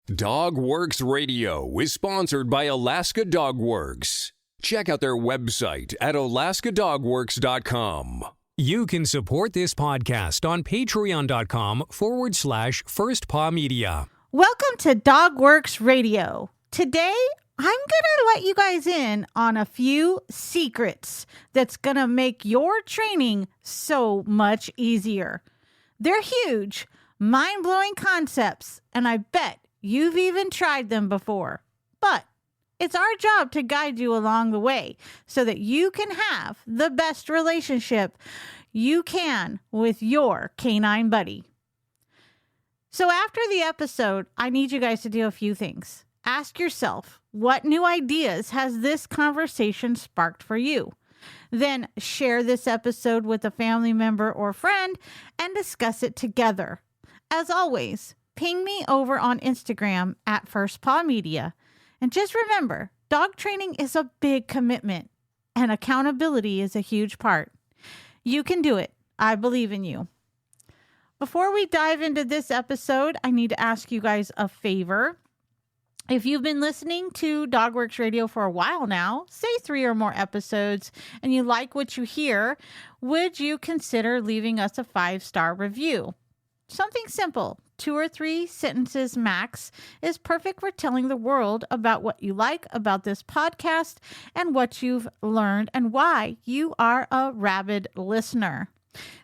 Dogworks Radio is sponsored by Alaska Dogworks. Check out their website at alaskadogworks.com. You can support this podcast on patreon.com/firstpawmedia. Welcome to Dogworks Radio. Today, I'm going to let you guys in on a few secrets that's going to make your training so much easier. They're huge, mind-blowing concepts, and I bet you've even tried them before. But it's our job to guide you along the way so that you can have the best relationship you can with your canine buddy. So after the episode, I need you guys to do a few things. Ask yourself, what new ideas has this conversation sparked for you? Then share this episode with a family member or friend and discuss it together. As always, ping me over on Instagram at firstpawmedia. And just remember, dog training is a big commitment, and accountability is a huge part. You can do it. I believe in you. Before we dive into this episode, I need to ask you guys a favor. If you've been listening to Dogworks Radio for a while now, say 3 or more episodes, and you like what you hear, would you consider leaving us a 5-star review? Something simple, 2 or 3 sentences max, is perfect for telling the world about what you like about this podcast and what you've learned and why you are a rabid listener.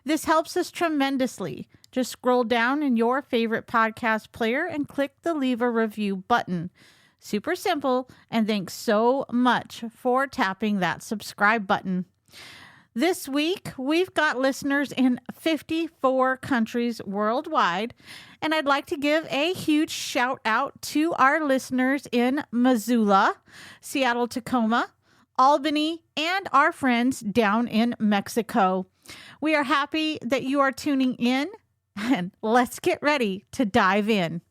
This helps us tremendously. Just scroll down in your favorite podcast player and click the leave a review button. Super simple, and thanks so much for tapping that subscribe button. This week, we've got listeners in 54 countries worldwide, and I'd like to give a huge shout out to our listeners in Missoula, Seattle, Tacoma, Albany, and our friends down in Mexico. We are happy that you are tuning in, and let's get ready to dive in.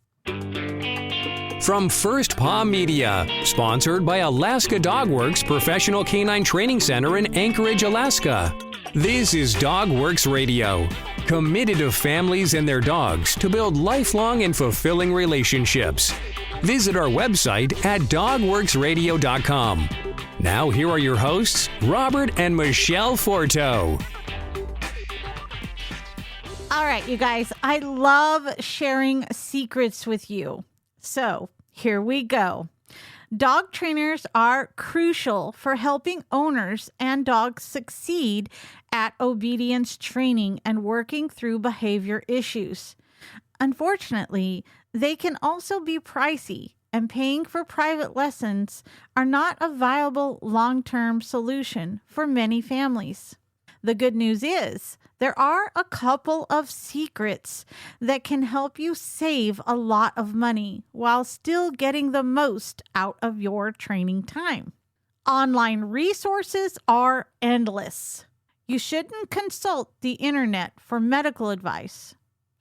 From First Paw Media, sponsored by Alaska Dogworks Professional Canine Training Center in Anchorage, Alaska. This is Dogworks Radio, committed to families and their dogs to build lifelong and fulfilling relationships. Visit our website at dogworksradio.com. Now here are your hosts, Robert and Michele Forto. All right, you guys, I love sharing secrets with you. So here we go. Dog trainers are crucial for helping owners and dogs succeed at obedience training and working through behavior issues. Unfortunately, they can also be pricey, and paying for private lessons are not a viable long-term solution for many families. The good news is, there are a couple of secrets that can help you save a lot of money while still getting the most out of your training time. Online resources are endless. You shouldn't consult the internet for medical advice.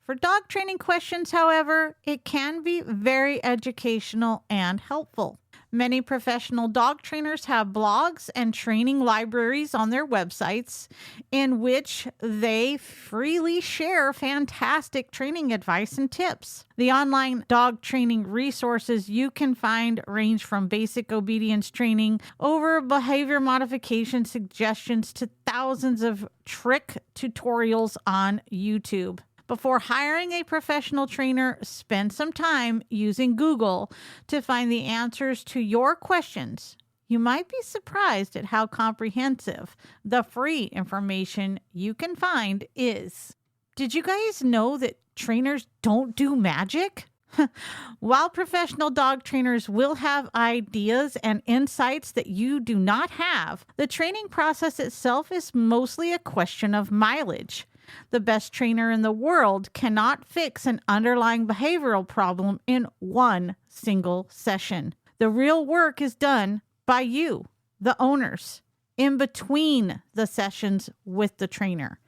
For dog training questions, however, it can be very educational and helpful. Many professional dog trainers have blogs and training libraries on their websites in which they freely share fantastic training advice and tips. The online dog training resources you can find range from basic obedience training over behavior modification suggestions to thousands of trick tutorials on YouTube. Before hiring a professional trainer, spend some time using Google to find the answers to your questions. You might be surprised at how comprehensive the free information you can find is. Did you guys know that trainers don't do magic? While professional dog trainers will have ideas and insights that you do not have, the training process itself is mostly a question of mileage. The best trainer in the world cannot fix an underlying behavioral problem in one single session. The real work is done by you, the owners, in between the sessions with the trainer.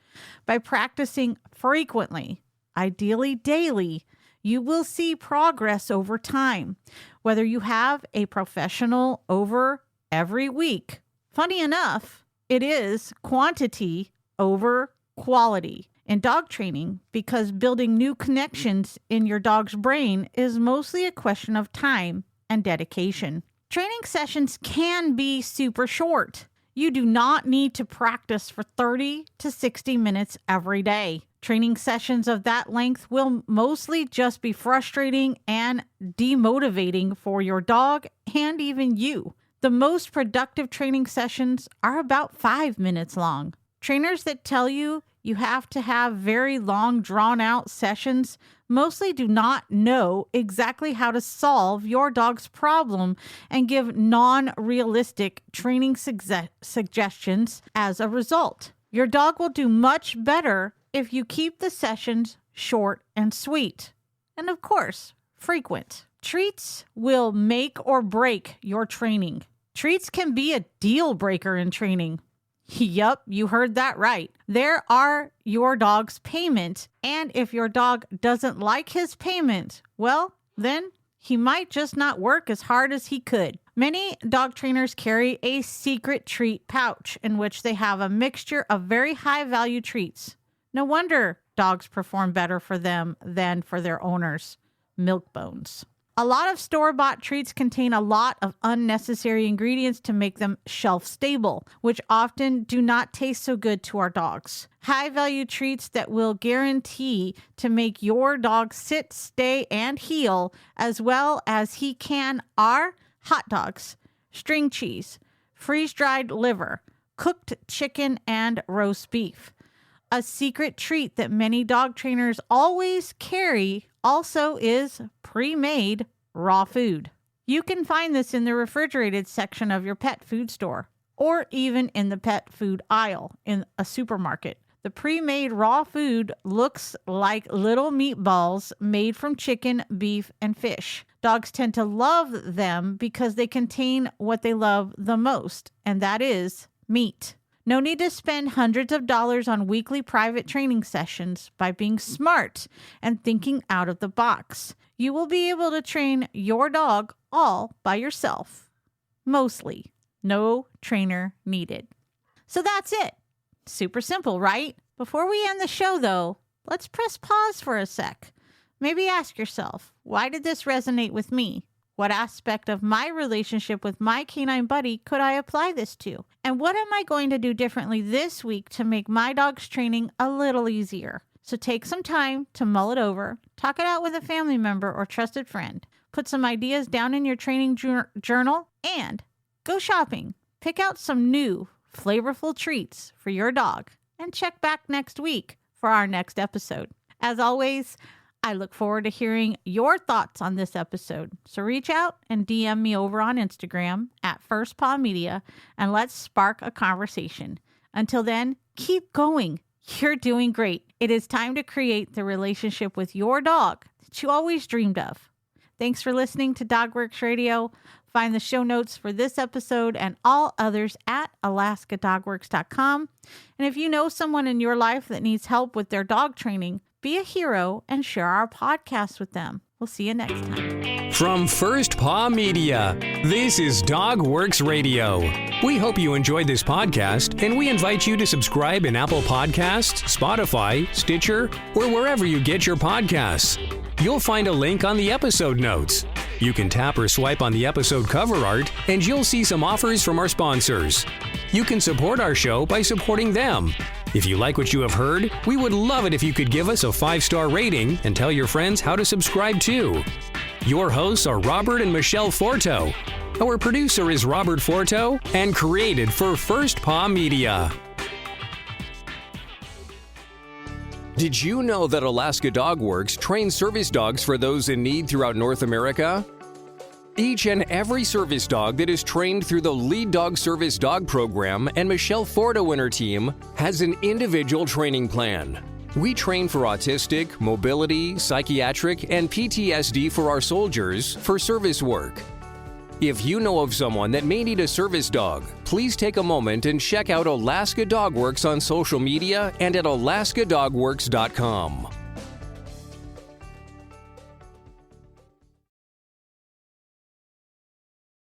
By practicing frequently, ideally daily, you will see progress over time, whether you have a professional over every week. Funny enough, it is quantity over quality. in dog training because building new connections in your dog's brain is mostly a question of time and dedication. Training sessions can be super short. You do not need to practice for 30 to 60 minutes every day. Training sessions of that length will mostly just be frustrating and demotivating for your dog and even you. The most productive training sessions are about 5 minutes long. Trainers that tell you you have to have very long, drawn-out sessions mostly do not know exactly how to solve your dog's problem and give non-realistic training suggestions as a result. Your dog will do much better if you keep the sessions short and sweet. And of course, frequent. Treats will make or break your training. Treats can be a deal breaker in training. Yup, you heard that right. There are your dog's payment, and if your dog doesn't like his payment, well, then he might just not work as hard as he could. Many dog trainers carry a secret treat pouch in which they have a mixture of very high-value treats. No wonder dogs perform better for them than for their owners. Milk bones. A lot of store-bought treats contain a lot of unnecessary ingredients to make them shelf-stable, which often do not taste so good to our dogs. High-value treats that will guarantee to make your dog sit, stay, and heal as well as he can are hot dogs, string cheese, freeze-dried liver, cooked chicken, and roast beef. A secret treat that many dog trainers always carry also is pre-made raw food. You can find this in the refrigerated section of your pet food store, or even in the pet food aisle in a supermarket. The pre-made raw food looks like little meatballs made from chicken, beef, and fish. Dogs tend to love them because they contain what they love the most, and that is meat. No need to spend hundreds of dollars on weekly private training sessions by being smart and thinking out of the box. You will be able to train your dog all by yourself. Mostly. No trainer needed. So that's it. Super simple, right? Before we end the show, though, let's press pause for a sec. Maybe ask yourself, why did this resonate with me? What aspect of my relationship with my canine buddy could I apply this to? And what am I going to do differently this week to make my dog's training a little easier? So take some time to mull it over, talk it out with a family member or trusted friend, put some ideas down in your training journal, and go shopping. Pick out some new, flavorful treats for your dog, and check back next week for our next episode. As always, I look forward to hearing your thoughts on this episode. So reach out and DM me over on Instagram at First Paw Media and let's spark a conversation. Until then, keep going. You're doing great. It is time to create the relationship with your dog that you always dreamed of. Thanks for listening to DogWorks Radio. Find the show notes for this episode and all others at alaskadogworks.com. And if you know someone in your life that needs help with their dog training, be a hero and share our podcast with them. We'll see you next time. From First Paw Media, this is DogWorks Radio. We hope you enjoyed this podcast, and we invite you to subscribe in Apple Podcasts, Spotify, Stitcher, or wherever you get your podcasts. You'll find a link on the episode notes. You can tap or swipe on the episode cover art, and you'll see some offers from our sponsors. You can support our show by supporting them. If you like what you have heard, we would love it if you could give us a 5-star rating and tell your friends how to subscribe too. Your hosts are Robert and Michele Forto. Our producer is Robert Forto and created for First Paw Media. Did you know that Alaska Dog Works trains service dogs for those in need throughout North America? Each and every service dog that is trained through the Lead Dog Service Dog Program and Michele Forto and her team has an individual training plan. We train for autistic, mobility, psychiatric, and PTSD for our soldiers for service work. If you know of someone that may need a service dog, please take a moment and check out Alaska Dog Works on social media and at alaskadogworks.com.